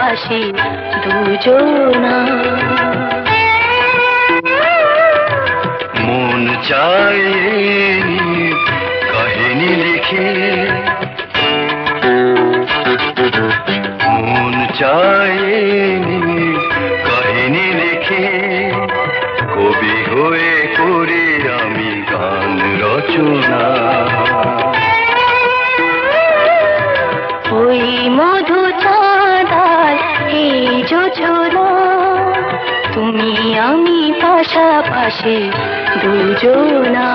পাশাপাশি দুজনা। মন চায় কাহিনী লিখে, মন চায় কাহিনী লিখে, কবি হয়ে করে আমি গান রচনা। ওই মধু চাঁদার এই যোজনা, তুমি আমি পাশাপাশি দুজনা।